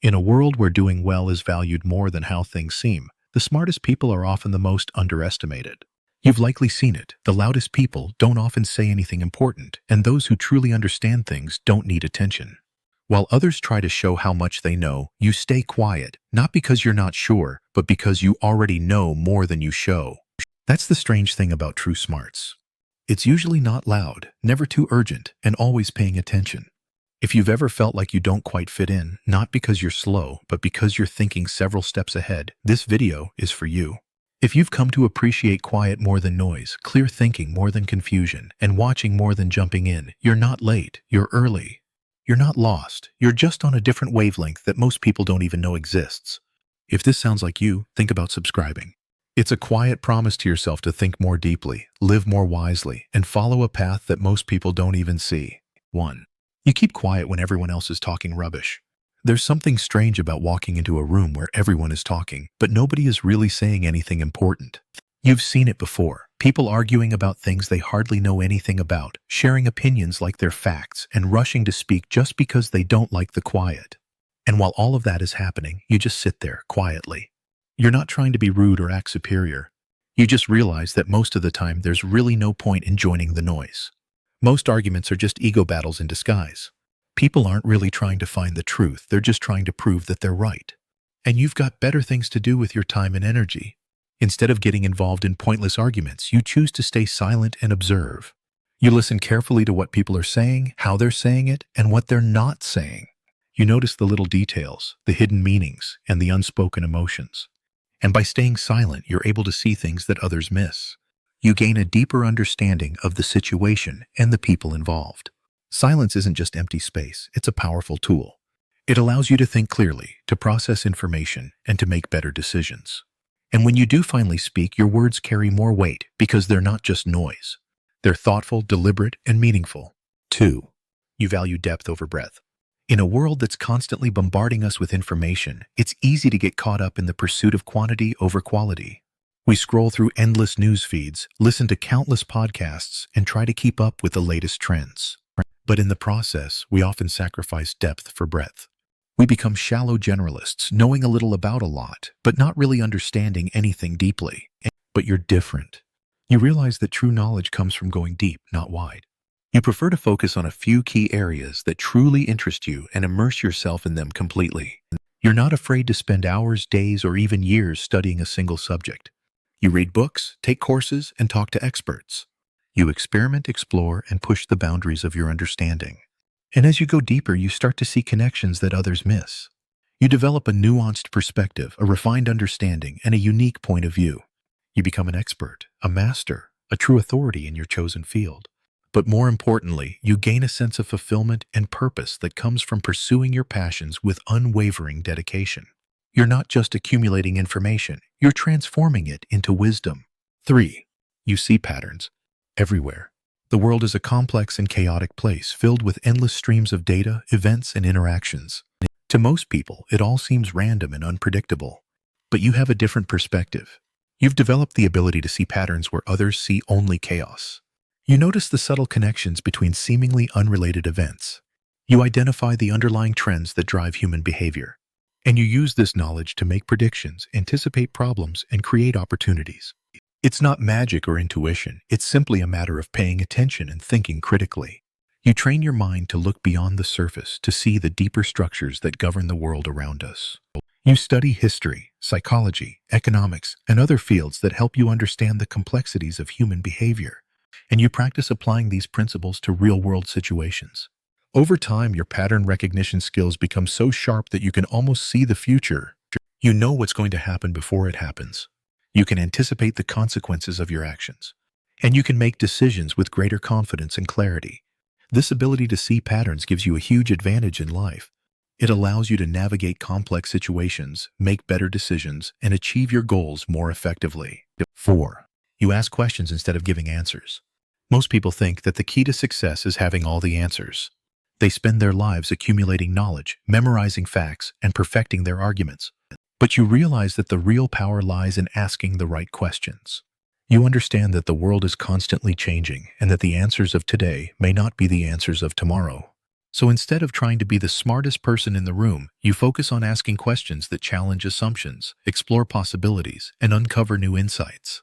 In a world where doing well is valued more than how things seem, the smartest people are often the most underestimated. You've likely seen it. The loudest people don't often say anything important, and those who truly understand things don't need attention. While others try to show how much they know, you stay quiet, not because you're not sure, but because you already know more than you show. That's the strange thing about true smarts. It's usually not loud, never too urgent, and always paying attention. If you've ever felt like you don't quite fit in, not because you're slow, but because you're thinking several steps ahead, this video is for you. If you've come to appreciate quiet more than noise, clear thinking more than confusion, and watching more than jumping in, you're not late, you're early. You're not lost, you're just on a different wavelength that most people don't even know exists. If this sounds like you, think about subscribing. It's a quiet promise to yourself to think more deeply, live more wisely, and follow a path that most people don't even see. 1. You keep quiet when everyone else is talking rubbish. There's something strange about walking into a room where everyone is talking, but nobody is really saying anything important. You've seen it before. People arguing about things they hardly know anything about, sharing opinions like they're facts, and rushing to speak just because they don't like the quiet. And while all of that is happening, you just sit there quietly. You're not trying to be rude or act superior. You just realize that most of the time there's really no point in joining the noise. Most arguments are just ego battles in disguise. People aren't really trying to find the truth, they're just trying to prove that they're right. And you've got better things to do with your time and energy. Instead of getting involved in pointless arguments, you choose to stay silent and observe. You listen carefully to what people are saying, how they're saying it, and what they're not saying. You notice the little details, the hidden meanings, and the unspoken emotions. And by staying silent, you're able to see things that others miss. You gain a deeper understanding of the situation and the people involved. Silence isn't just empty space, it's a powerful tool. It allows you to think clearly, to process information, and to make better decisions. And when you do finally speak, your words carry more weight because they're not just noise. They're thoughtful, deliberate, and meaningful. 2. You value depth over breadth. In a world that's constantly bombarding us with information, it's easy to get caught up in the pursuit of quantity over quality. We scroll through endless news feeds, listen to countless podcasts, and try to keep up with the latest trends. But in the process, we often sacrifice depth for breadth. We become shallow generalists, knowing a little about a lot, but not really understanding anything deeply. But you're different. You realize that true knowledge comes from going deep, not wide. You prefer to focus on a few key areas that truly interest you and immerse yourself in them completely. You're not afraid to spend hours, days, or even years studying a single subject. You read books, take courses, and talk to experts. You experiment, explore, and push the boundaries of your understanding. And as you go deeper, you start to see connections that others miss. You develop a nuanced perspective, a refined understanding, and a unique point of view. You become an expert, a master, a true authority in your chosen field. But more importantly, you gain a sense of fulfillment and purpose that comes from pursuing your passions with unwavering dedication. You're not just accumulating information, you're transforming it into wisdom. 3. You see patterns everywhere. The world is a complex and chaotic place filled with endless streams of data, events, and interactions. To most people, it all seems random and unpredictable. But you have a different perspective. You've developed the ability to see patterns where others see only chaos. You notice the subtle connections between seemingly unrelated events. You identify the underlying trends that drive human behavior. And you use this knowledge to make predictions, anticipate problems, and create opportunities. It's not magic or intuition, it's simply a matter of paying attention and thinking critically. You train your mind to look beyond the surface to see the deeper structures that govern the world around us. You study history, psychology, economics, and other fields that help you understand the complexities of human behavior. And you practice applying these principles to real-world situations. Over time, your pattern recognition skills become so sharp that you can almost see the future. You know what's going to happen before it happens. You can anticipate the consequences of your actions. And you can make decisions with greater confidence and clarity. This ability to see patterns gives you a huge advantage in life. It allows you to navigate complex situations, make better decisions, and achieve your goals more effectively. 4. You ask questions instead of giving answers. Most people think that the key to success is having all the answers. They spend their lives accumulating knowledge, memorizing facts, and perfecting their arguments. But you realize that the real power lies in asking the right questions. You understand that the world is constantly changing and that the answers of today may not be the answers of tomorrow. So instead of trying to be the smartest person in the room, you focus on asking questions that challenge assumptions, explore possibilities, and uncover new insights.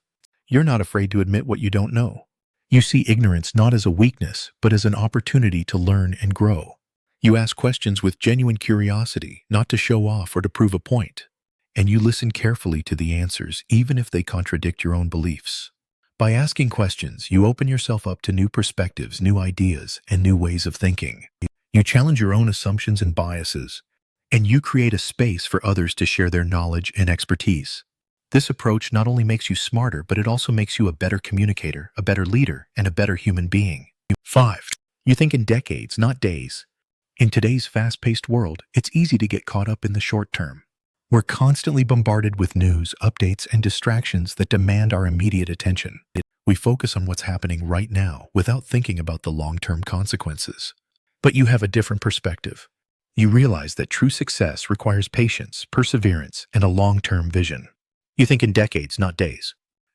You're not afraid to admit what you don't know. You see ignorance not as a weakness, but as an opportunity to learn and grow. You ask questions with genuine curiosity, not to show off or to prove a point. And you listen carefully to the answers, even if they contradict your own beliefs. By asking questions, you open yourself up to new perspectives, new ideas, and new ways of thinking. You challenge your own assumptions and biases, and you create a space for others to share their knowledge and expertise. This approach not only makes you smarter, but it also makes you a better communicator, a better leader, and a better human being. 5. You think in decades, not days. In today's fast-paced world, it's easy to get caught up in the short term. We're constantly bombarded with news, updates, and distractions that demand our immediate attention. We focus on what's happening right now without thinking about the long-term consequences. But you have a different perspective. You realize that true success requires patience, perseverance, and a long-term vision. You think in decades, not days.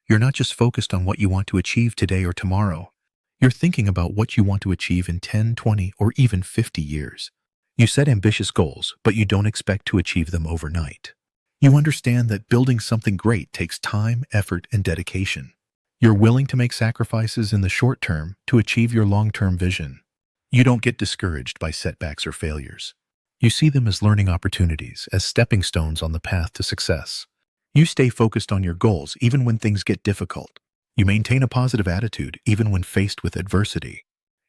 You're not just focused on what you want to achieve today or tomorrow. You're thinking about what you want to achieve in 10, 20, or even 50 years. You set ambitious goals, but you don't expect to achieve them overnight. You understand that building something great takes time, effort, and dedication. You're willing to make sacrifices in the short term to achieve your long-term vision. You don't get discouraged by setbacks or failures. You see them as learning opportunities, as stepping stones on the path to success. You stay focused on your goals even when things get difficult. You maintain a positive attitude even when faced with adversity.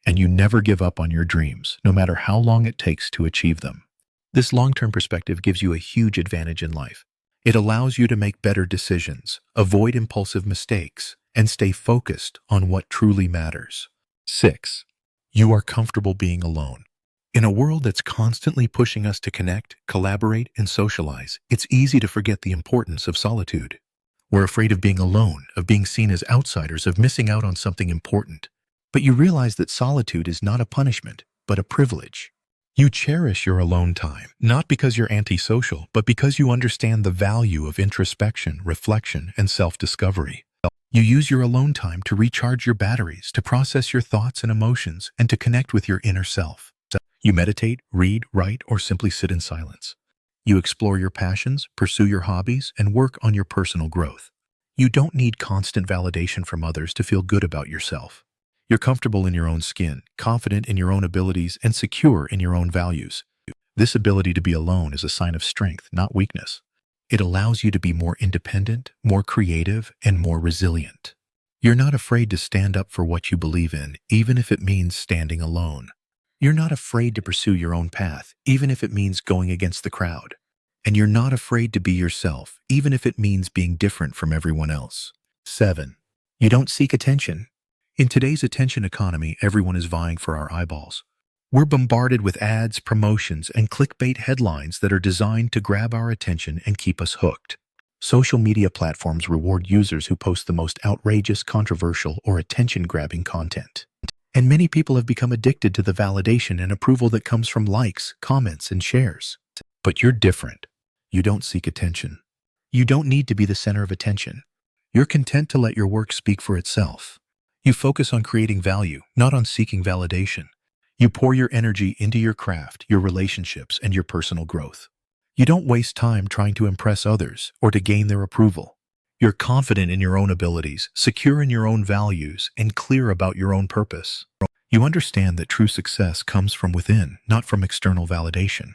And you never give up on your dreams, no matter how long it takes to achieve them. This long-term perspective gives you a huge advantage in life. It allows you to make better decisions, avoid impulsive mistakes, and stay focused on what truly matters. 6. You are comfortable being alone. In a world that's constantly pushing us to connect, collaborate, and socialize, it's easy to forget the importance of solitude. We're afraid of being alone, of being seen as outsiders, of missing out on something important. But you realize that solitude is not a punishment, but a privilege. You cherish your alone time, not because you're antisocial, but because you understand the value of introspection, reflection, and self-discovery. You use your alone time to recharge your batteries, to process your thoughts and emotions, and to connect with your inner self. You meditate, read, write, or simply sit in silence. You explore your passions, pursue your hobbies, and work on your personal growth. You don't need constant validation from others to feel good about yourself. You're comfortable in your own skin, confident in your own abilities, and secure in your own values. This ability to be alone is a sign of strength, not weakness. It allows you to be more independent, more creative, and more resilient. You're not afraid to stand up for what you believe in, even if it means standing alone. You're not afraid to pursue your own path, even if it means going against the crowd. And you're not afraid to be yourself, even if it means being different from everyone else. 7. You don't seek attention. In today's attention economy, everyone is vying for our eyeballs. We're bombarded with ads, promotions, and clickbait headlines that are designed to grab our attention and keep us hooked. Social media platforms reward users who post the most outrageous, controversial, or attention-grabbing content. And many people have become addicted to the validation and approval that comes from likes, comments, and shares. But you're different. You don't seek attention. You don't need to be the center of attention. You're content to let your work speak for itself. You focus on creating value, not on seeking validation. You pour your energy into your craft, your relationships, and your personal growth. You don't waste time trying to impress others or to gain their approval. You're confident in your own abilities, secure in your own values, and clear about your own purpose. You understand that true success comes from within, not from external validation.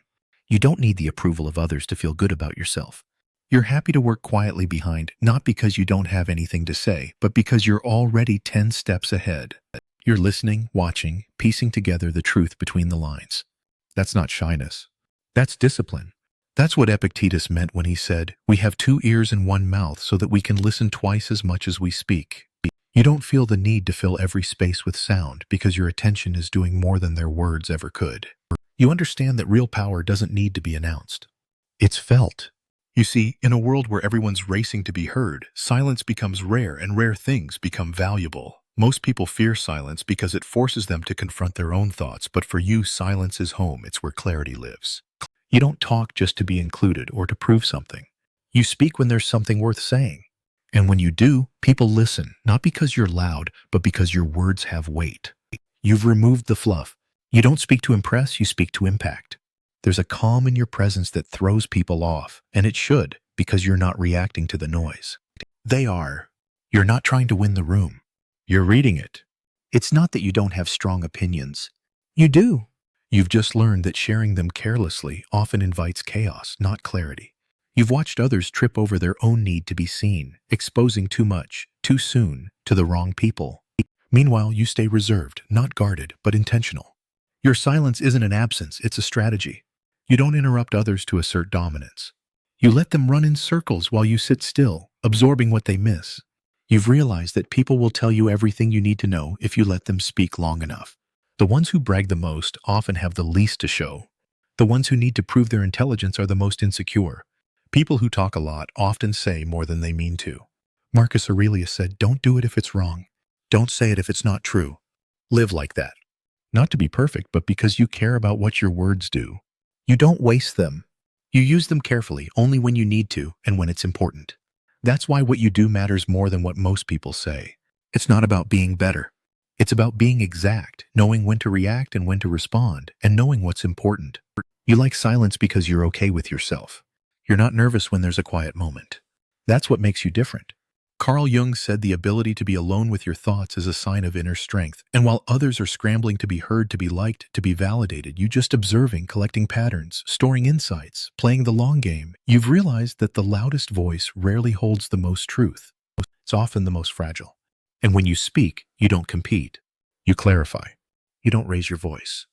You don't need the approval of others to feel good about yourself. You're happy to work quietly behind, not because you don't have anything to say, but because you're already 10 steps ahead. You're listening, watching, piecing together the truth between the lines. That's not shyness. That's discipline. That's what Epictetus meant when he said, "We have 2 ears and 1 mouth so that we can listen twice as much as we speak." You don't feel the need to fill every space with sound because your attention is doing more than their words ever could. You understand that real power doesn't need to be announced. It's felt. You see, in a world where everyone's racing to be heard, silence becomes rare and rare things become valuable. Most people fear silence because it forces them to confront their own thoughts, but for you, silence is home. It's where clarity lives. You don't talk just to be included or to prove something. You speak when there's something worth saying. And when you do, people listen, not because you're loud, but because your words have weight. You've removed the fluff. You don't speak to impress, you speak to impact. There's a calm in your presence that throws people off, and it should, because you're not reacting to the noise. They are. You're not trying to win the room. You're reading it. It's not that you don't have strong opinions. You do. You've just learned that sharing them carelessly often invites chaos, not clarity. You've watched others trip over their own need to be seen, exposing too much, too soon, to the wrong people. Meanwhile, you stay reserved, not guarded, but intentional. Your silence isn't an absence, it's a strategy. You don't interrupt others to assert dominance. You let them run in circles while you sit still, absorbing what they miss. You've realized that people will tell you everything you need to know if you let them speak long enough. The ones who brag the most often have the least to show. The ones who need to prove their intelligence are the most insecure. People who talk a lot often say more than they mean to. Marcus Aurelius said, "Don't do it if it's wrong. Don't say it if it's not true. Live like that." Not to be perfect, but because you care about what your words do. You don't waste them. You use them carefully, only when you need to and when it's important. That's why what you do matters more than what most people say. It's not about being better. It's about being exact, knowing when to react and when to respond, and knowing what's important. You like silence because you're okay with yourself. You're not nervous when there's a quiet moment. That's what makes you different. Carl Jung said the ability to be alone with your thoughts is a sign of inner strength, and while others are scrambling to be heard, to be liked, to be validated, you just observing, collecting patterns, storing insights, playing the long game, you've realized that the loudest voice rarely holds the most truth. It's often the most fragile. And when you speak, you don't compete. You clarify. You don't raise your voice.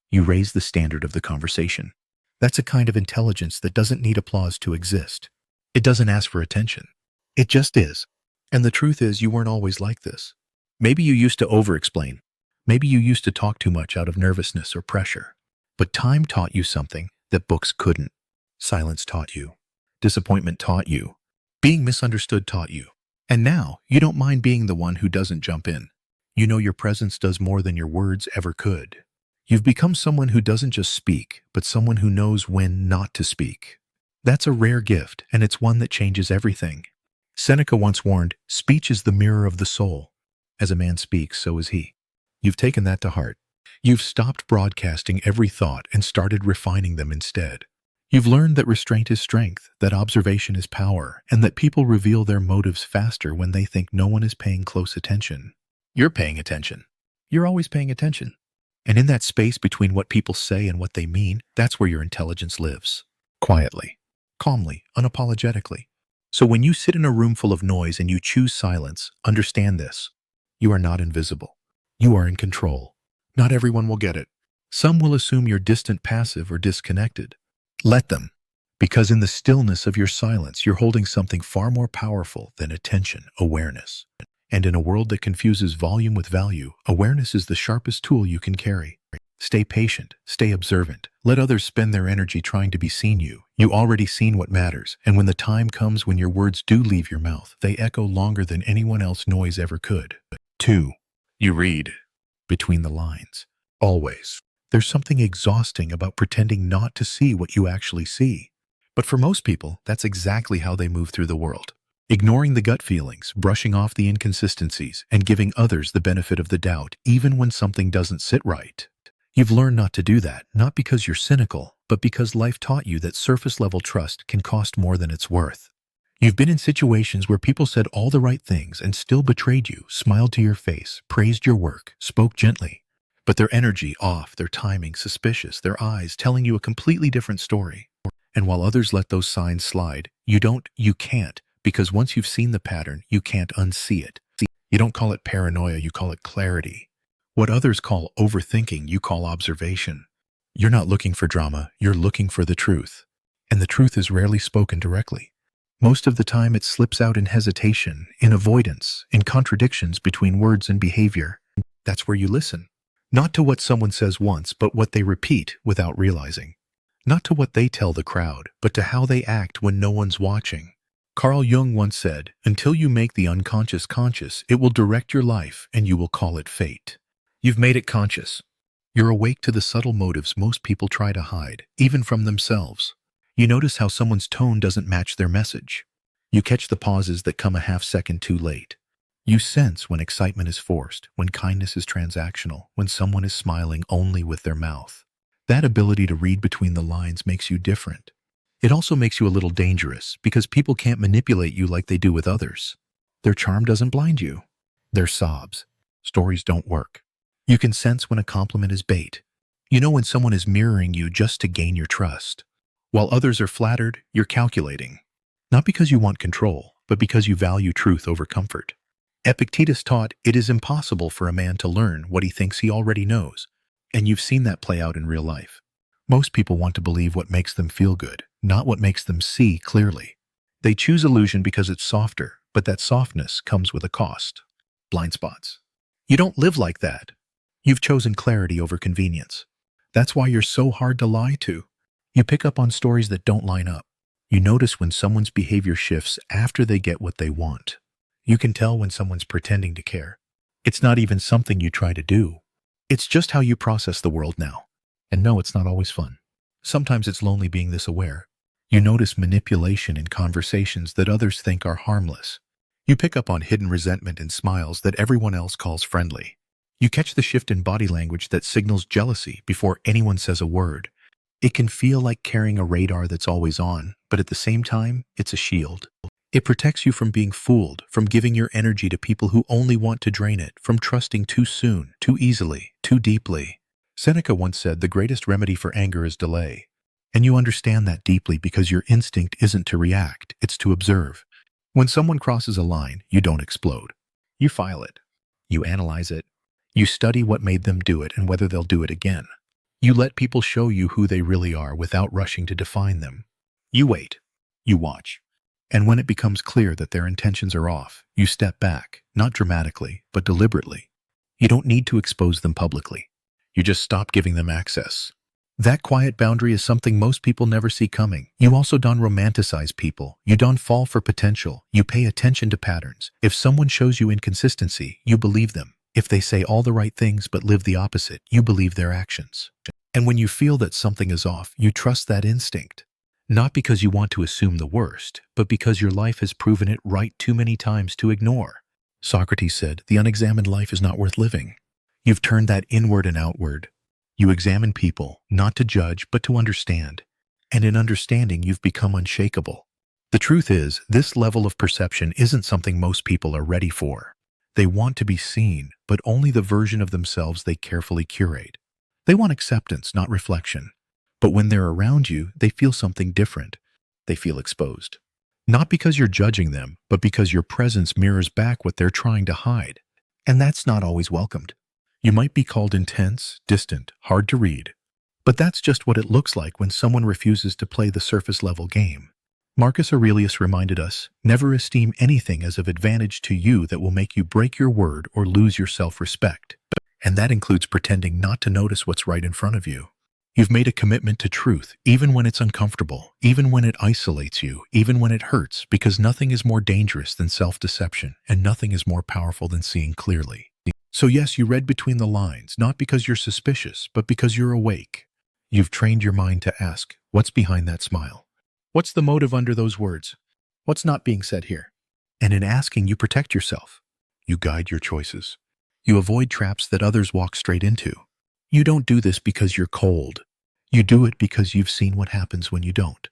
You raise the standard of the conversation. That's a kind of intelligence that doesn't need applause to exist. It doesn't ask for attention. It just is. And the truth is, you weren't always like this. Maybe you used to over-explain. Maybe you used to talk too much out of nervousness or pressure. But time taught you something that books couldn't. Silence taught you. Disappointment taught you. Being misunderstood taught you. And now, you don't mind being the one who doesn't jump in. You know your presence does more than your words ever could. You've become someone who doesn't just speak, but someone who knows when not to speak. That's a rare gift, and it's one that changes everything. Seneca once warned, "Speech is the mirror of the soul. As a man speaks, so is he." You've taken that to heart. You've stopped broadcasting every thought and started refining them instead. You've learned that restraint is strength, that observation is power, and that people reveal their motives faster when they think no one is paying close attention. You're paying attention. You're always paying attention. And in that space between what people say and what they mean, that's where your intelligence lives. Quietly, calmly, unapologetically. So when you sit in a room full of noise and you choose silence, understand this. You are not invisible. You are in control. Not everyone will get it. Some will assume you're distant, passive, or disconnected. Let them. Because in the stillness of your silence, you're holding something far more powerful than attention, awareness. And in a world that confuses volume with value, awareness is the sharpest tool you can carry. Stay patient, stay observant. Let others spend their energy trying to be seen you. You already seen what matters, and when the time comes when your words do leave your mouth, they echo longer than anyone else's noise ever could. 2. You read between the lines. Always. There's something exhausting about pretending not to see what you actually see. But for most people, that's exactly how they move through the world. Ignoring the gut feelings, brushing off the inconsistencies, and giving others the benefit of the doubt, even when something doesn't sit right. You've learned not to do that, not because you're cynical, but because life taught you that surface-level trust can cost more than it's worth. You've been in situations where people said all the right things and still betrayed you, smiled to your face, praised your work, spoke gently. But their energy off, their timing suspicious, their eyes telling you a completely different story. And while others let those signs slide, you can't, because once you've seen the pattern, you can't unsee it. You don't call it paranoia, you call it clarity. What others call overthinking, you call observation. You're not looking for drama, you're looking for the truth. And the truth is rarely spoken directly. Most of the time it slips out in hesitation, in avoidance, in contradictions between words and behavior. That's where you listen. Not to what someone says once, but what they repeat without realizing. Not to what they tell the crowd, but to how they act when no one's watching. Carl Jung once said, "Until you make the unconscious conscious, it will direct your life and you will call it fate." You've made it conscious. You're awake to the subtle motives most people try to hide, even from themselves. You notice how someone's tone doesn't match their message. You catch the pauses that come a half second too late. You sense when excitement is forced, when kindness is transactional, when someone is smiling only with their mouth. That ability to read between the lines makes you different. It also makes you a little dangerous because people can't manipulate you like they do with others. Their charm doesn't blind you. Their sobs. Stories don't work. You can sense when a compliment is bait. You know when someone is mirroring you just to gain your trust. While others are flattered, you're calculating. Not because you want control, but because you value truth over comfort. Epictetus taught it is impossible for a man to learn what he thinks he already knows. And you've seen that play out in real life. Most people want to believe what makes them feel good, not what makes them see clearly. They choose illusion because it's softer, but that softness comes with a cost. Blind spots. You don't live like that. You've chosen clarity over convenience. That's why you're so hard to lie to. You pick up on stories that don't line up. You notice when someone's behavior shifts after they get what they want. You can tell when someone's pretending to care. It's not even something you try to do. It's just how you process the world now. And no, it's not always fun. Sometimes it's lonely being this aware. You notice manipulation in conversations that others think are harmless. You pick up on hidden resentment in smiles that everyone else calls friendly. You catch the shift in body language that signals jealousy before anyone says a word. It can feel like carrying a radar that's always on, but at the same time, it's a shield. It protects you from being fooled, from giving your energy to people who only want to drain it, from trusting too soon, too easily, too deeply. Seneca once said the greatest remedy for anger is delay. And you understand that deeply because your instinct isn't to react, it's to observe. When someone crosses a line, you don't explode. You file it. You analyze it. You study what made them do it and whether they'll do it again. You let people show you who they really are without rushing to define them. You wait. You watch. And when it becomes clear that their intentions are off, you step back, not dramatically, but deliberately. You don't need to expose them publicly. You just stop giving them access. That quiet boundary is something most people never see coming. You also don't romanticize people. You don't fall for potential. You pay attention to patterns. If someone shows you inconsistency, you believe them. If they say all the right things but live the opposite, you believe their actions. And when you feel that something is off, you trust that instinct. Not because you want to assume the worst, but because your life has proven it right too many times to ignore. Socrates said, "The unexamined life is not worth living." You've turned that inward and outward. You examine people, not to judge, but to understand. And in understanding, you've become unshakable. The truth is, this level of perception isn't something most people are ready for. They want to be seen, but only the version of themselves they carefully curate. They want acceptance, not reflection. But when they're around you, they feel something different. They feel exposed. Not because you're judging them, but because your presence mirrors back what they're trying to hide. And that's not always welcomed. You might be called intense, distant, hard to read. But that's just what it looks like when someone refuses to play the surface-level game. Marcus Aurelius reminded us, never esteem anything as of advantage to you that will make you break your word or lose your self-respect. And that includes pretending not to notice what's right in front of you. You've made a commitment to truth, even when it's uncomfortable, even when it isolates you, even when it hurts, because nothing is more dangerous than self-deception, and nothing is more powerful than seeing clearly. So yes, you read between the lines, not because you're suspicious, but because you're awake. You've trained your mind to ask, what's behind that smile? What's the motive under those words? What's not being said here? And in asking, you protect yourself. You guide your choices. You avoid traps that others walk straight into. You don't do this because you're cold. You do it because you've seen what happens when you don't.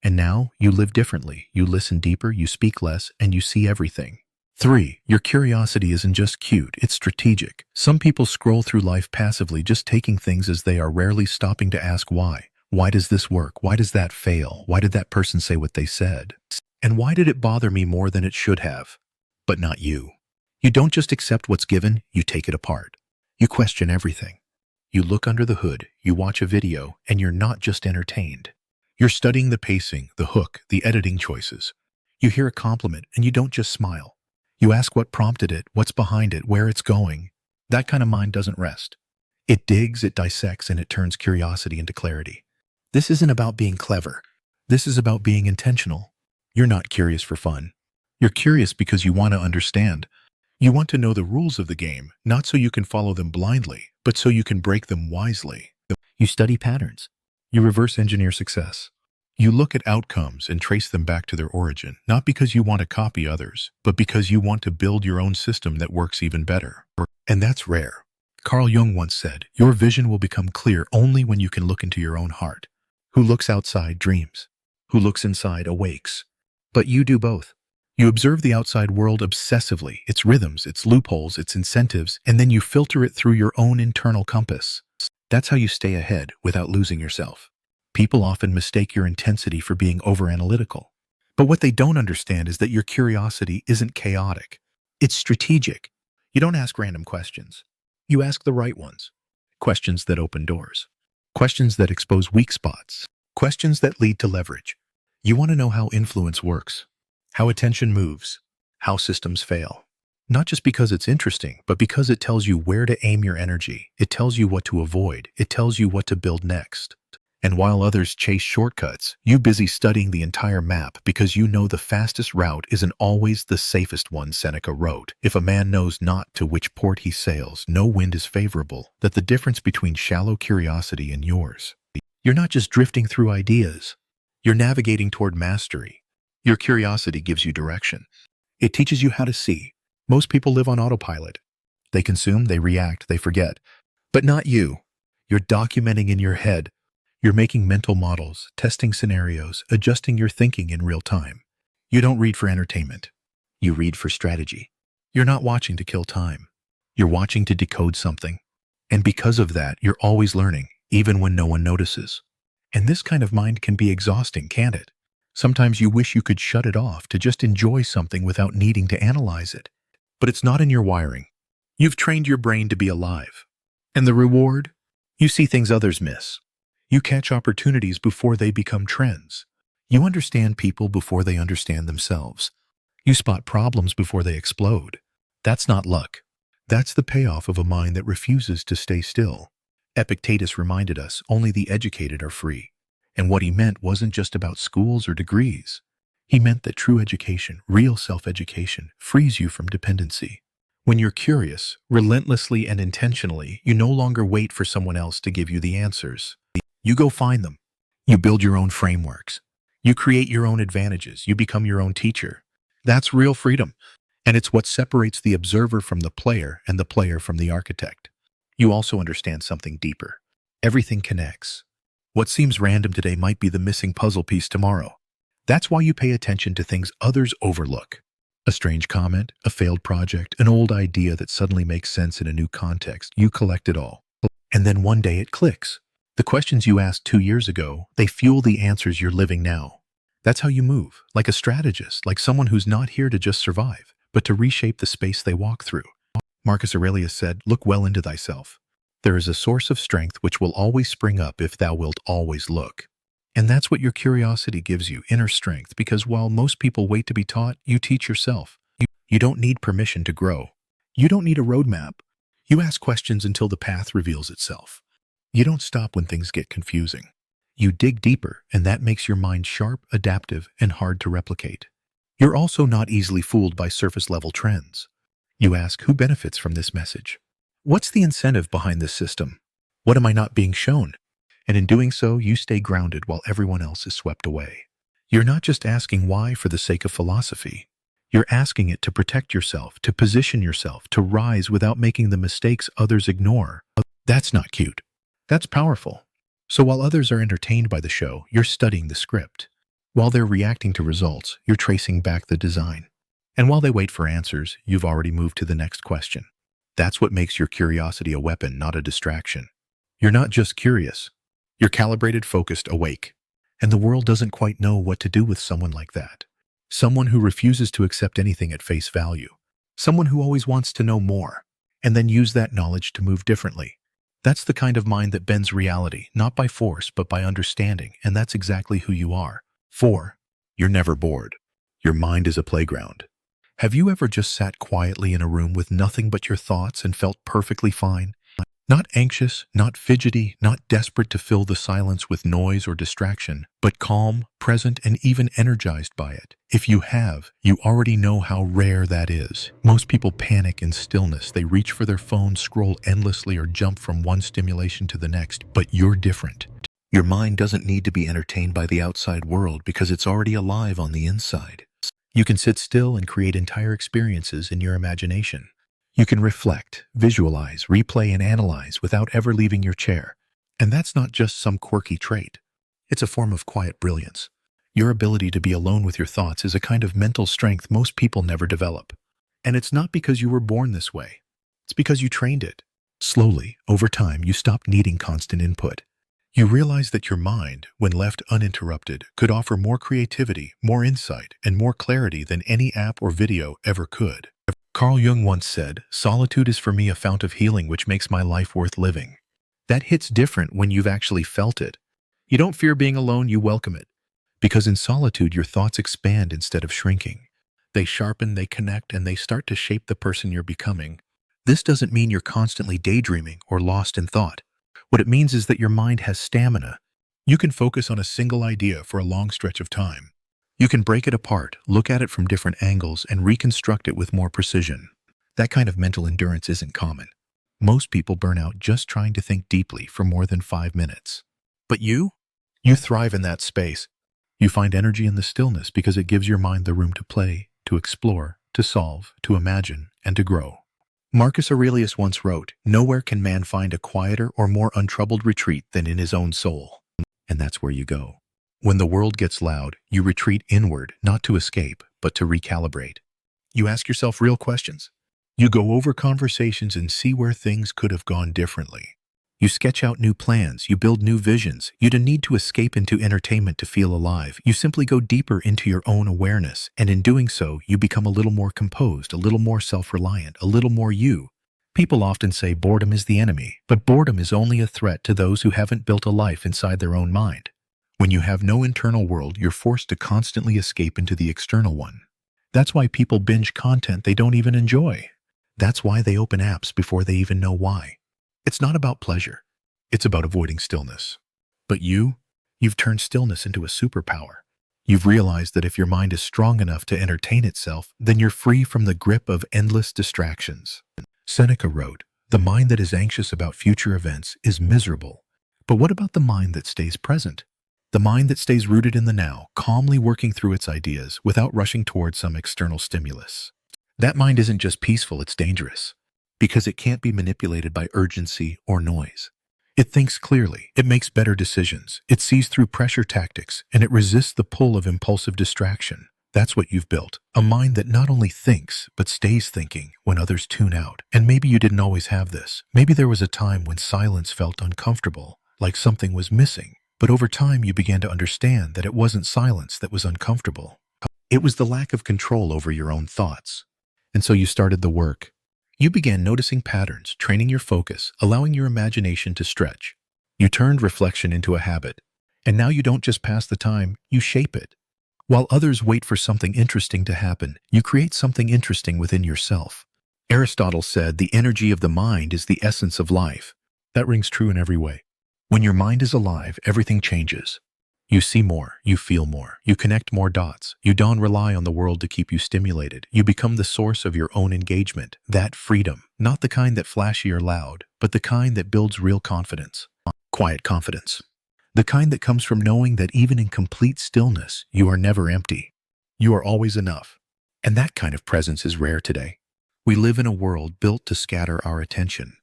And now, you live differently. You listen deeper, you speak less, and you see everything. 3. Your curiosity isn't just cute, it's strategic. Some people scroll through life passively, just taking things as they are, rarely stopping to ask why. Why does this work? Why does that fail? Why did that person say what they said? And why did it bother me more than it should have? But not you. You don't just accept what's given, you take it apart. You question everything. You look under the hood, you watch a video, and you're not just entertained. You're studying the pacing, the hook, the editing choices. You hear a compliment, and you don't just smile. You ask what prompted it, what's behind it, where it's going. That kind of mind doesn't rest. It digs, it dissects, and it turns curiosity into clarity. This isn't about being clever. This is about being intentional. You're not curious for fun. You're curious because you want to understand. You want to know the rules of the game, not so you can follow them blindly, but so you can break them wisely. You study patterns. You reverse engineer success. You look at outcomes and trace them back to their origin, not because you want to copy others, but because you want to build your own system that works even better. And that's rare. Carl Jung once said, "Your vision will become clear only when you can look into your own heart." Who looks outside dreams. Who looks inside awakes. But you do both. You observe the outside world obsessively, its rhythms, its loopholes, its incentives, and then you filter it through your own internal compass. That's how you stay ahead without losing yourself. People often mistake your intensity for being over-analytical. But what they don't understand is that your curiosity isn't chaotic. It's strategic. You don't ask random questions. You ask the right ones. Questions that open doors. Questions that expose weak spots. Questions that lead to leverage. You want to know how influence works, how attention moves, how systems fail. Not just because it's interesting, but because it tells you where to aim your energy. It tells you what to avoid. It tells you what to build next. And while others chase shortcuts, you busy studying the entire map because you know the fastest route isn't always the safest one. Seneca wrote, "If a man knows not to which port he sails, no wind is favorable." That the difference between shallow curiosity and yours. You're not just drifting through ideas. You're navigating toward mastery. Your curiosity gives you direction. It teaches you how to see. Most people live on autopilot. They consume, they react, they forget. But not you. You're documenting in your head. You're making mental models, testing scenarios, adjusting your thinking in real time. You don't read for entertainment. You read for strategy. You're not watching to kill time. You're watching to decode something. And because of that, you're always learning, even when no one notices. And this kind of mind can be exhausting, can't it? Sometimes you wish you could shut it off to just enjoy something without needing to analyze it. But it's not in your wiring. You've trained your brain to be alive. And the reward? You see things others miss. You catch opportunities before they become trends. You understand people before they understand themselves. You spot problems before they explode. That's not luck. That's the payoff of a mind that refuses to stay still. Epictetus reminded us only the educated are free. And what he meant wasn't just about schools or degrees. He meant that true education, real self-education, frees you from dependency. When you're curious, relentlessly and intentionally, you no longer wait for someone else to give you the answers. You go find them. You build your own frameworks. You create your own advantages. You become your own teacher. That's real freedom. And it's what separates the observer from the player and the player from the architect. You also understand something deeper. Everything connects. What seems random today might be the missing puzzle piece tomorrow. That's why you pay attention to things others overlook. A strange comment, a failed project, an old idea that suddenly makes sense in a new context. You collect it all. And then one day it clicks. The questions you asked 2 years ago, they fuel the answers you're living now. That's how you move, like a strategist, like someone who's not here to just survive, but to reshape the space they walk through. Marcus Aurelius said, "Look well into thyself. There is a source of strength which will always spring up if thou wilt always look." And that's what your curiosity gives you, inner strength, because while most people wait to be taught, you teach yourself. You don't need permission to grow. You don't need a roadmap. You ask questions until the path reveals itself. You don't stop when things get confusing. You dig deeper, and that makes your mind sharp, adaptive, and hard to replicate. You're also not easily fooled by surface-level trends. You ask, who benefits from this message? What's the incentive behind this system? What am I not being shown? And in doing so, you stay grounded while everyone else is swept away. You're not just asking why for the sake of philosophy. You're asking it to protect yourself, to position yourself, to rise without making the mistakes others ignore. That's not cute. That's powerful. So while others are entertained by the show, you're studying the script. While they're reacting to results, you're tracing back the design. And while they wait for answers, you've already moved to the next question. That's what makes your curiosity a weapon, not a distraction. You're not just curious. You're calibrated, focused, awake. And the world doesn't quite know what to do with someone like that. Someone who refuses to accept anything at face value. Someone who always wants to know more, and then use that knowledge to move differently. That's the kind of mind that bends reality, not by force, but by understanding, and that's exactly who you are. 4. You're never bored. Your mind is a playground. Have you ever just sat quietly in a room with nothing but your thoughts and felt perfectly fine? Not anxious, not fidgety, not desperate to fill the silence with noise or distraction, but calm, present, and even energized by it. If you have, you already know how rare that is. Most people panic in stillness. They reach for their phones, scroll endlessly, or jump from one stimulation to the next. But you're different. Your mind doesn't need to be entertained by the outside world because it's already alive on the inside. You can sit still and create entire experiences in your imagination. You can reflect, visualize, replay, and analyze without ever leaving your chair. And that's not just some quirky trait. It's a form of quiet brilliance. Your ability to be alone with your thoughts is a kind of mental strength most people never develop. And it's not because you were born this way. It's because you trained it. Slowly, over time, you stopped needing constant input. You realize that your mind, when left uninterrupted, could offer more creativity, more insight, and more clarity than any app or video ever could. Carl Jung once said, "Solitude is for me a fount of healing which makes my life worth living." That hits different when you've actually felt it. You don't fear being alone, you welcome it. Because in solitude, your thoughts expand instead of shrinking. They sharpen, they connect, and they start to shape the person you're becoming. This doesn't mean you're constantly daydreaming or lost in thought. What it means is that your mind has stamina. You can focus on a single idea for a long stretch of time. You can break it apart, look at it from different angles, and reconstruct it with more precision. That kind of mental endurance isn't common. Most people burn out just trying to think deeply for more than 5 minutes. But you thrive in that space. You find energy in the stillness because it gives your mind the room to play, to explore, to solve, to imagine, and to grow. Marcus Aurelius once wrote, "Nowhere can man find a quieter or more untroubled retreat than in his own soul." And that's where you go. When the world gets loud, you retreat inward, not to escape, but to recalibrate. You ask yourself real questions. You go over conversations and see where things could have gone differently. You sketch out new plans, you build new visions. You don't need to escape into entertainment to feel alive. You simply go deeper into your own awareness, and in doing so, you become a little more composed, a little more self-reliant, a little more you. People often say boredom is the enemy, but boredom is only a threat to those who haven't built a life inside their own mind. When you have no internal world, you're forced to constantly escape into the external one. That's why people binge content they don't even enjoy. That's why they open apps before they even know why. It's not about pleasure. It's about avoiding stillness. But you've turned stillness into a superpower. You've realized that if your mind is strong enough to entertain itself, then you're free from the grip of endless distractions. Seneca wrote, "The mind that is anxious about future events is miserable." But what about the mind that stays present? The mind that stays rooted in the now, calmly working through its ideas without rushing towards some external stimulus. That mind isn't just peaceful, it's dangerous. Because it can't be manipulated by urgency or noise. It thinks clearly, it makes better decisions, it sees through pressure tactics, and it resists the pull of impulsive distraction. That's what you've built, a mind that not only thinks, but stays thinking when others tune out. And maybe you didn't always have this. Maybe there was a time when silence felt uncomfortable, like something was missing. But over time you began to understand that it wasn't silence that was uncomfortable. It was the lack of control over your own thoughts. And so you started the work. You began noticing patterns, training your focus, allowing your imagination to stretch. You turned reflection into a habit. And now you don't just pass the time, you shape it. While others wait for something interesting to happen, you create something interesting within yourself. Aristotle said, "The energy of the mind is the essence of life." That rings true in every way. When your mind is alive, everything changes. You see more, you feel more, you connect more dots. You don't rely on the world to keep you stimulated. You become the source of your own engagement. That freedom, not the kind that flashy or loud, but the kind that builds real confidence. Quiet confidence. The kind that comes from knowing that even in complete stillness, you are never empty. You are always enough. And that kind of presence is rare today. We live in a world built to scatter our attention.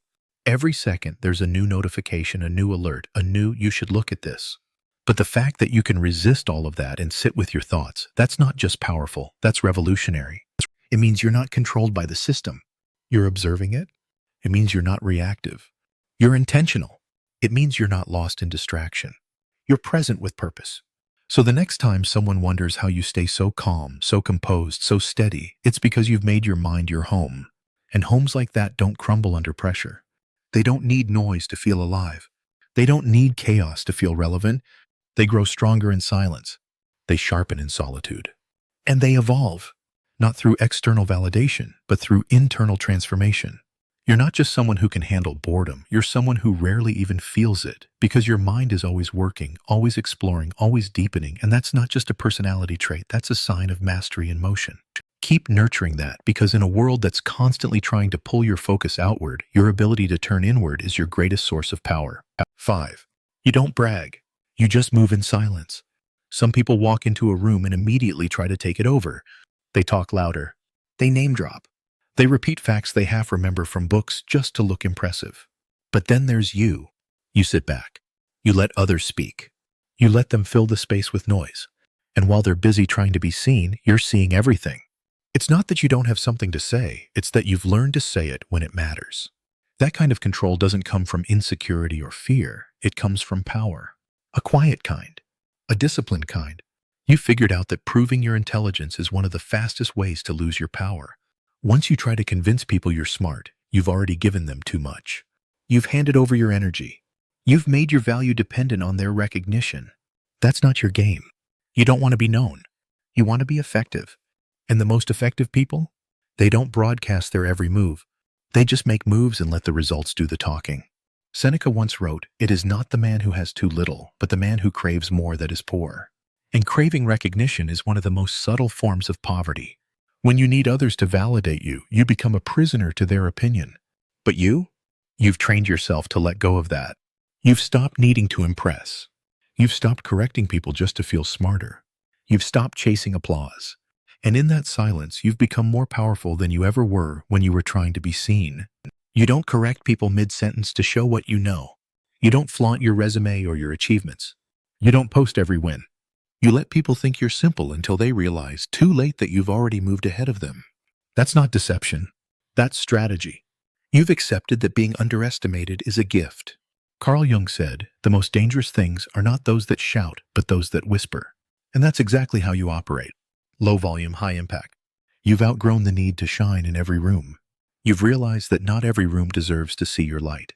Every second, there's a new notification, a new alert, a new "you should look at this." But the fact that you can resist all of that and sit with your thoughts, that's not just powerful, that's revolutionary. It means you're not controlled by the system. You're observing it. It means you're not reactive. You're intentional. It means you're not lost in distraction. You're present with purpose. So the next time someone wonders how you stay so calm, so composed, so steady, it's because you've made your mind your home. And homes like that don't crumble under pressure. They don't need noise to feel alive. They don't need chaos to feel relevant. They grow stronger in silence. They sharpen in solitude. And they evolve, not through external validation, but through internal transformation. You're not just someone who can handle boredom. You're someone who rarely even feels it, because your mind is always working, always exploring, always deepening. And that's not just a personality trait. That's a sign of mastery in motion. Keep nurturing that, because in a world that's constantly trying to pull your focus outward, your ability to turn inward is your greatest source of power. 5. You don't brag. You just move in silence. Some people walk into a room and immediately try to take it over. They talk louder. They name drop. They repeat facts they half remember from books just to look impressive. But then there's you. You sit back. You let others speak. You let them fill the space with noise. And while they're busy trying to be seen, you're seeing everything. It's not that you don't have something to say, it's that you've learned to say it when it matters. That kind of control doesn't come from insecurity or fear, it comes from power. A quiet kind. A disciplined kind. You figured out that proving your intelligence is one of the fastest ways to lose your power. Once you try to convince people you're smart, you've already given them too much. You've handed over your energy. You've made your value dependent on their recognition. That's not your game. You don't want to be known. You want to be effective. And the most effective people? They don't broadcast their every move. They just make moves and let the results do the talking. Seneca once wrote, "It is not the man who has too little, but the man who craves more that is poor." And craving recognition is one of the most subtle forms of poverty. When you need others to validate you, you become a prisoner to their opinion. But you've trained yourself to let go of that. You've stopped needing to impress. You've stopped correcting people just to feel smarter. You've stopped chasing applause. And in that silence, you've become more powerful than you ever were when you were trying to be seen. You don't correct people mid-sentence to show what you know. You don't flaunt your resume or your achievements. You don't post every win. You let people think you're simple until they realize too late that you've already moved ahead of them. That's not deception. That's strategy. You've accepted that being underestimated is a gift. Carl Jung said, "The most dangerous things are not those that shout, but those that whisper." And that's exactly how you operate. Low volume, high impact. You've outgrown the need to shine in every room. You've realized that not every room deserves to see your light.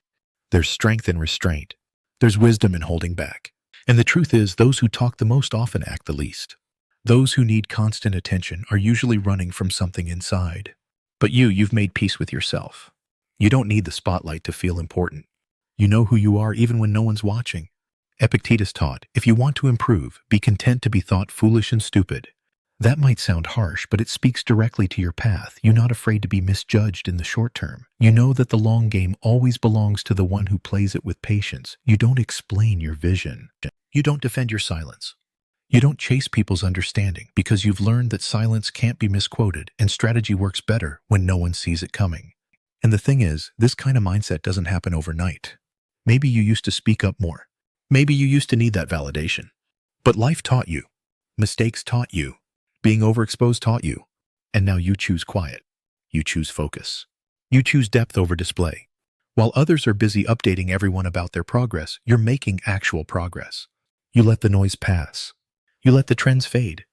There's strength in restraint. There's wisdom in holding back. And the truth is, those who talk the most often act the least. Those who need constant attention are usually running from something inside. But you've made peace with yourself. You don't need the spotlight to feel important. You know who you are even when no one's watching. Epictetus taught, "If you want to improve, be content to be thought foolish and stupid." That might sound harsh, but it speaks directly to your path. You're not afraid to be misjudged in the short term. You know that the long game always belongs to the one who plays it with patience. You don't explain your vision. You don't defend your silence. You don't chase people's understanding because you've learned that silence can't be misquoted and strategy works better when no one sees it coming. And the thing is, this kind of mindset doesn't happen overnight. Maybe you used to speak up more. Maybe you used to need that validation. But life taught you. Mistakes taught you. Being overexposed taught you. And now you choose quiet. You choose focus. You choose depth over display. While others are busy updating everyone about their progress, you're making actual progress. You let the noise pass. You let the trends fade.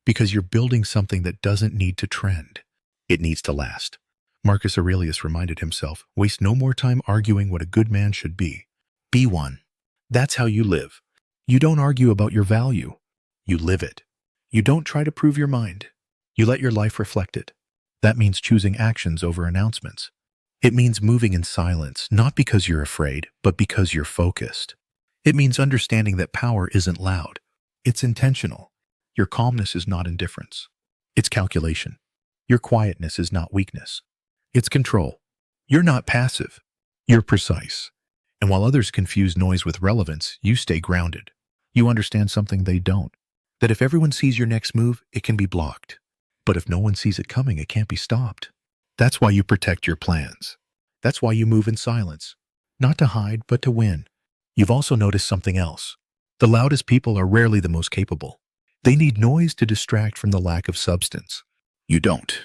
Because you're building something that doesn't need to trend. It needs to last. Marcus Aurelius reminded himself, "Waste no more time arguing what a good man should be. Be one." That's how you live. You don't argue about your value. You live it. You don't try to prove your mind. You let your life reflect it. That means choosing actions over announcements. It means moving in silence, not because you're afraid, but because you're focused. It means understanding that power isn't loud. It's intentional. Your calmness is not indifference. It's calculation. Your quietness is not weakness. It's control. You're not passive. You're precise. And while others confuse noise with relevance, you stay grounded. You understand something they don't. That if everyone sees your next move, it can be blocked. But if no one sees it coming, it can't be stopped. That's why you protect your plans. That's why you move in silence. Not to hide, but to win. You've also noticed something else. The loudest people are rarely the most capable. They need noise to distract from the lack of substance. You don't.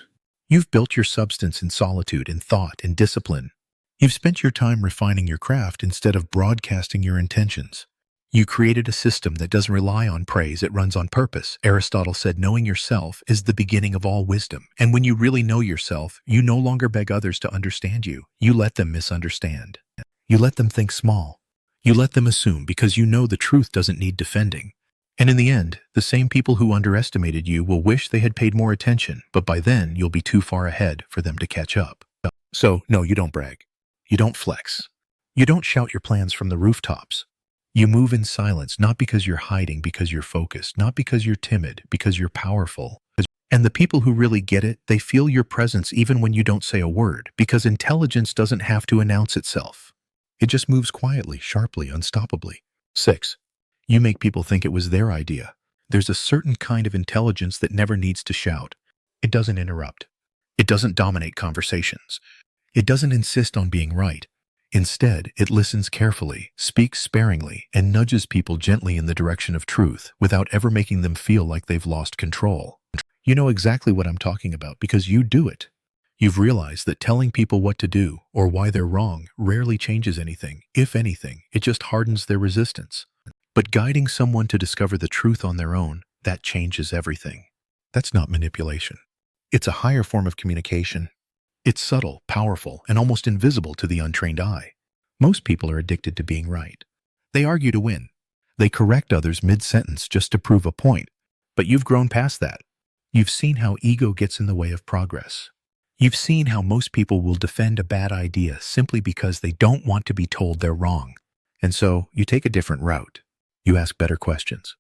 You've built your substance in solitude, in thought, in discipline. You've spent your time refining your craft instead of broadcasting your intentions. You created a system that doesn't rely on praise, it runs on purpose. Aristotle said knowing yourself is the beginning of all wisdom. And when you really know yourself, you no longer beg others to understand you. You let them misunderstand. You let them think small. You let them assume because you know the truth doesn't need defending. And in the end, the same people who underestimated you will wish they had paid more attention, but by then you'll be too far ahead for them to catch up. So, no, you don't brag. You don't flex. You don't shout your plans from the rooftops. You move in silence, not because you're hiding, because you're focused, not because you're timid, because you're powerful. And the people who really get it, they feel your presence even when you don't say a word, because intelligence doesn't have to announce itself. It just moves quietly, sharply, unstoppably. 6. You make people think it was their idea. There's a certain kind of intelligence that never needs to shout. It doesn't interrupt. It doesn't dominate conversations. It doesn't insist on being right. Instead, it listens carefully, speaks sparingly, and nudges people gently in the direction of truth without ever making them feel like they've lost control. You know exactly what I'm talking about because you do it. You've realized that telling people what to do or why they're wrong rarely changes anything. If anything, it just hardens their resistance. But guiding someone to discover the truth on their own, that changes everything. That's not manipulation. It's a higher form of communication. It's subtle, powerful, and almost invisible to the untrained eye. Most people are addicted to being right. They argue to win. They correct others mid-sentence just to prove a point. But you've grown past that. You've seen how ego gets in the way of progress. You've seen how most people will defend a bad idea simply because they don't want to be told they're wrong. And so, you take a different route. You ask better questions.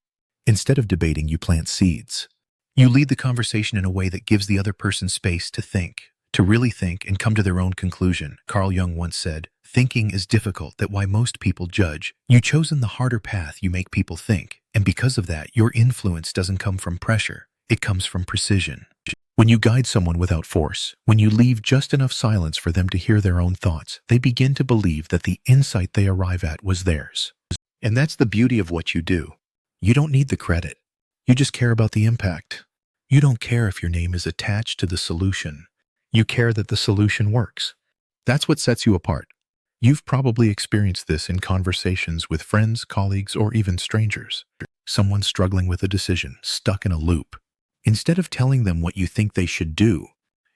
Instead of debating, you plant seeds. You lead the conversation in a way that gives the other person space to think, to really think and come to their own conclusion. Carl Jung once said, "Thinking is difficult, that's why most people judge." You've chosen the harder path. You make people think. And because of that, your influence doesn't come from pressure. It comes from precision. When you guide someone without force, when you leave just enough silence for them to hear their own thoughts, they begin to believe that the insight they arrive at was theirs. And that's the beauty of what you do. You don't need the credit. You just care about the impact. You don't care if your name is attached to the solution. You care that the solution works. That's what sets you apart. You've probably experienced this in conversations with friends, colleagues, or even strangers. Someone struggling with a decision, stuck in a loop. Instead of telling them what you think they should do,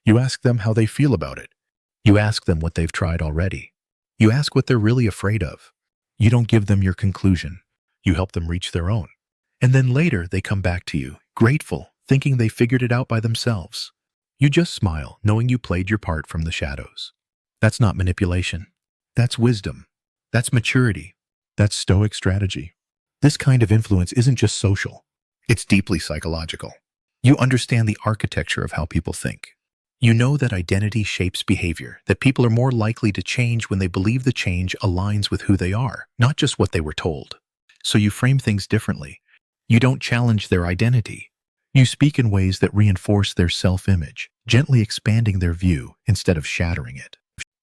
you ask them how they feel about it. You ask them what they've tried already. You ask what they're really afraid of. You don't give them your conclusion. You help them reach their own. And then later they come back to you, grateful, thinking they figured it out by themselves. You just smile, knowing you played your part from the shadows. That's not manipulation. That's wisdom. That's maturity. That's Stoic strategy. This kind of influence isn't just social. It's deeply psychological. You understand the architecture of how people think. You know that identity shapes behavior, that people are more likely to change when they believe the change aligns with who they are, not just what they were told. So you frame things differently. You don't challenge their identity. You speak in ways that reinforce their self-image, gently expanding their view instead of shattering it.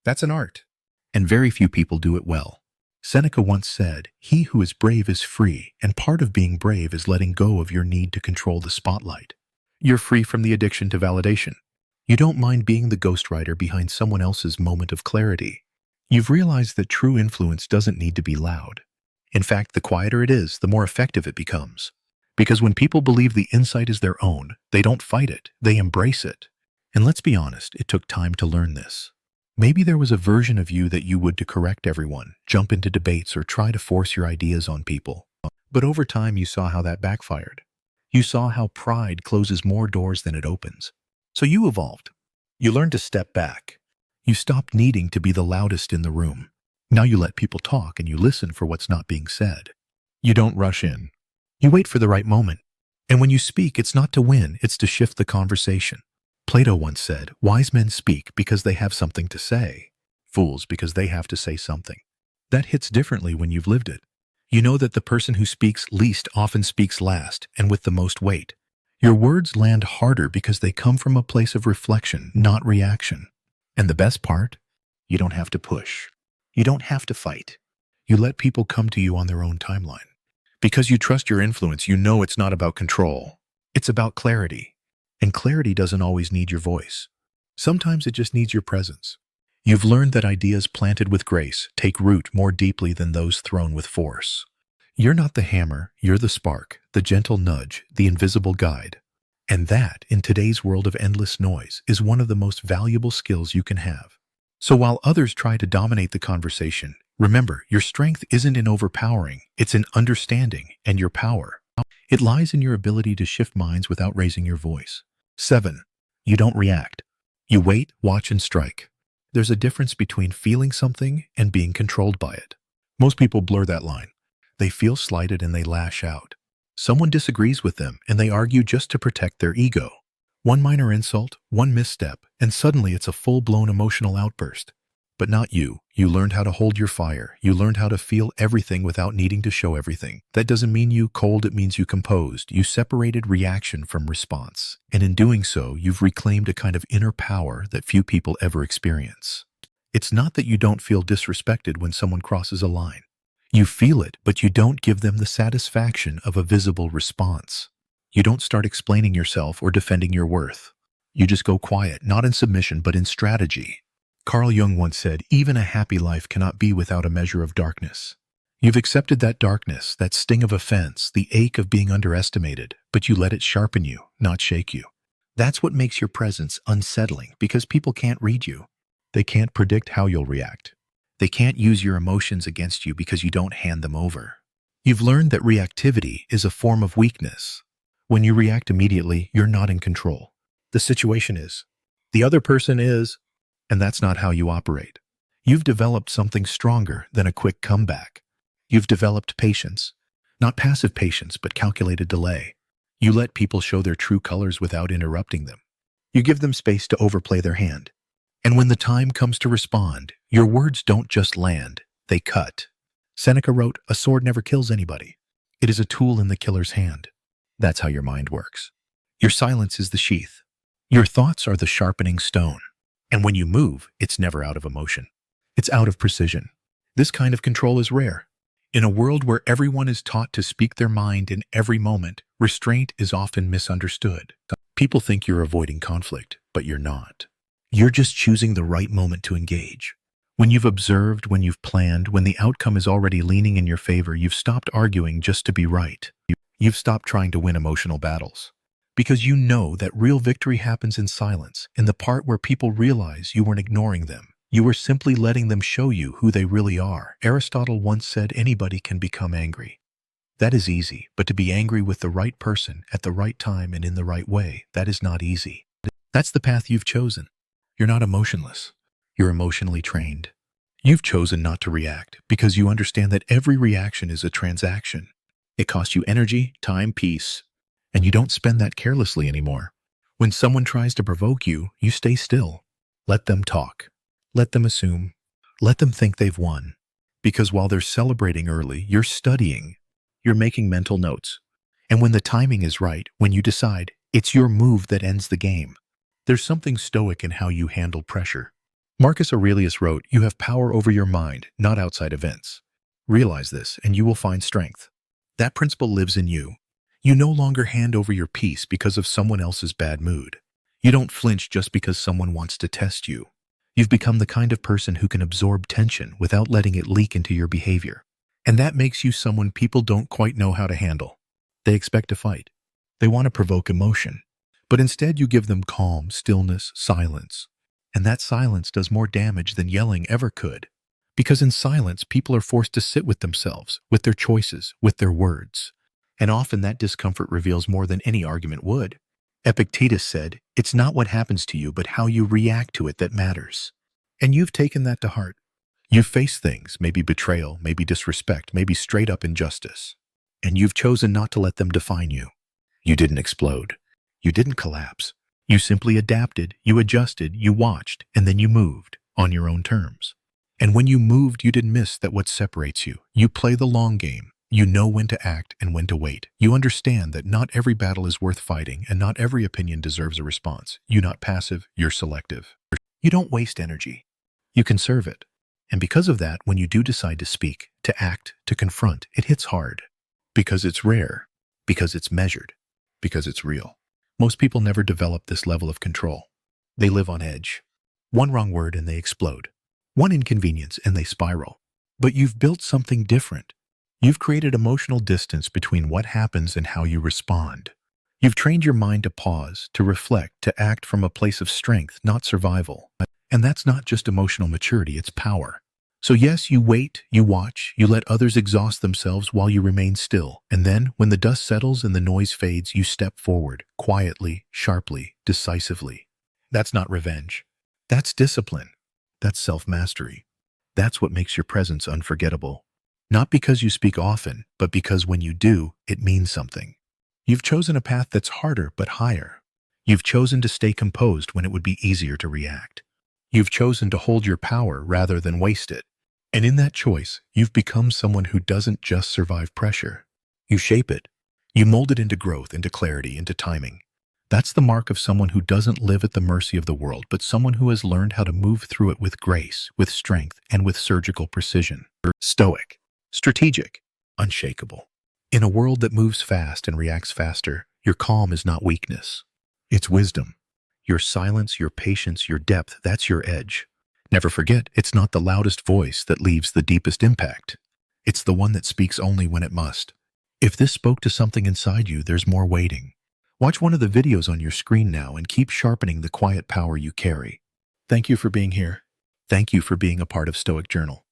That's an art, and very few people do it well. Seneca once said, "He who is brave is free, and part of being brave is letting go of your need to control the spotlight." You're free from the addiction to validation. You don't mind being the ghostwriter behind someone else's moment of clarity. You've realized that true influence doesn't need to be loud. In fact, the quieter it is, the more effective it becomes. Because when people believe the insight is their own, they don't fight it, they embrace it. And let's be honest, it took time to learn this. Maybe there was a version of you that you would to correct everyone, jump into debates, or try to force your ideas on people. But over time, you saw how that backfired. You saw how pride closes more doors than it opens. So you evolved. You learned to step back. You stopped needing to be the loudest in the room. Now you let people talk and you listen for what's not being said. You don't rush in. You wait for the right moment. And when you speak, it's not to win, it's to shift the conversation. Plato once said, "Wise men speak because they have something to say. Fools because they have to say something." That hits differently when you've lived it. You know that the person who speaks least often speaks last and with the most weight. Your words land harder because they come from a place of reflection, not reaction. And the best part? You don't have to push. You don't have to fight. You let people come to you on their own timeline. Because you trust your influence, you know it's not about control. It's about clarity. And clarity doesn't always need your voice. Sometimes it just needs your presence. You've learned that ideas planted with grace take root more deeply than those thrown with force. You're not the hammer, you're the spark, the gentle nudge, the invisible guide. And that, in today's world of endless noise, is one of the most valuable skills you can have. So while others try to dominate the conversation, remember, your strength isn't in overpowering, it's in understanding, and your power. It lies in your ability to shift minds without raising your voice. 7. You don't react. You wait, watch, and strike. There's a difference between feeling something and being controlled by it. Most people blur that line. They feel slighted and they lash out. Someone disagrees with them and they argue just to protect their ego. One minor insult, one misstep, and suddenly it's a full-blown emotional outburst. But not you. You learned how to hold your fire. You learned how to feel everything without needing to show everything. That doesn't mean you cold, it means you composed. You separated reaction from response. And in doing so, you've reclaimed a kind of inner power that few people ever experience. It's not that you don't feel disrespected when someone crosses a line. You feel it, but you don't give them the satisfaction of a visible response. You don't start explaining yourself or defending your worth. You just go quiet, not in submission, but in strategy. Carl Jung once said, even a happy life cannot be without a measure of darkness. You've accepted that darkness, that sting of offense, the ache of being underestimated, but you let it sharpen you, not shake you. That's what makes your presence unsettling, because people can't read you. They can't predict how you'll react. They can't use your emotions against you because you don't hand them over. You've learned that reactivity is a form of weakness. When you react immediately, you're not in control. The situation is. The other person is. And that's not how you operate. You've developed something stronger than a quick comeback. You've developed patience. Not passive patience, but calculated delay. You let people show their true colors without interrupting them. You give them space to overplay their hand. And when the time comes to respond, your words don't just land, they cut. Seneca wrote, "A sword never kills anybody. It is a tool in the killer's hand." That's how your mind works. Your silence is the sheath. Your thoughts are the sharpening stone. And when you move, it's never out of emotion. It's out of precision. This kind of control is rare. In a world where everyone is taught to speak their mind in every moment, restraint is often misunderstood. People think you're avoiding conflict, but you're not. You're just choosing the right moment to engage. When you've observed, when you've planned, when the outcome is already leaning in your favor, you've stopped arguing just to be right. You've stopped trying to win emotional battles. Because you know that real victory happens in silence, in the part where people realize you weren't ignoring them. You were simply letting them show you who they really are. Aristotle once said anybody can become angry. That is easy, but to be angry with the right person at the right time and in the right way, that is not easy. That's the path you've chosen. You're not emotionless. You're emotionally trained. You've chosen not to react because you understand that every reaction is a transaction. It costs you energy, time, peace, and you don't spend that carelessly anymore. When someone tries to provoke you, you stay still. Let them talk. Let them assume. Let them think they've won. Because while they're celebrating early, you're studying. You're making mental notes. And when the timing is right, when you decide, it's your move that ends the game. There's something stoic in how you handle pressure. Marcus Aurelius wrote, "You have power over your mind, not outside events. Realize this, and you will find strength." That principle lives in you. You no longer hand over your peace because of someone else's bad mood. You don't flinch just because someone wants to test you. You've become the kind of person who can absorb tension without letting it leak into your behavior. And that makes you someone people don't quite know how to handle. They expect a fight. They want to provoke emotion. But instead you give them calm, stillness, silence. And that silence does more damage than yelling ever could. Because in silence, people are forced to sit with themselves, with their choices, with their words. And often that discomfort reveals more than any argument would. Epictetus said, "It's not what happens to you, but how you react to it that matters." And you've taken that to heart. You've faced things, maybe betrayal, maybe disrespect, maybe straight up injustice. And you've chosen not to let them define you. You didn't explode. You didn't collapse. You simply adapted, you adjusted, you watched, and then you moved on your own terms. And when you moved, you didn't miss that what separates you. You play the long game. You know when to act and when to wait. You understand that not every battle is worth fighting and not every opinion deserves a response. You're not passive, you're selective. You don't waste energy. You conserve it. And because of that, when you do decide to speak, to act, to confront, it hits hard. Because it's rare. Because it's measured. Because it's real. Most people never develop this level of control. They live on edge. One wrong word and they explode. One inconvenience and they spiral. But you've built something different. You've created emotional distance between what happens and how you respond. You've trained your mind to pause, to reflect, to act from a place of strength, not survival. And that's not just emotional maturity, it's power. So yes, you wait, you watch, you let others exhaust themselves while you remain still. And then, when the dust settles and the noise fades, you step forward, quietly, sharply, decisively. That's not revenge. That's discipline. That's self-mastery. That's what makes your presence unforgettable. Not because you speak often, but because when you do, it means something. You've chosen a path that's harder but higher. You've chosen to stay composed when it would be easier to react. You've chosen to hold your power rather than waste it. And in that choice, you've become someone who doesn't just survive pressure. You shape it. You mold it into growth, into clarity, into timing. That's the mark of someone who doesn't live at the mercy of the world, but someone who has learned how to move through it with grace, with strength, and with surgical precision. Stoic, strategic, unshakable. In a world that moves fast and reacts faster, your calm is not weakness. It's wisdom. Your silence, your patience, your depth, that's your edge. Never forget, it's not the loudest voice that leaves the deepest impact. It's the one that speaks only when it must. If this spoke to something inside you, there's more waiting. Watch one of the videos on your screen now and keep sharpening the quiet power you carry. Thank you for being here. Thank you for being a part of Stoic Journal.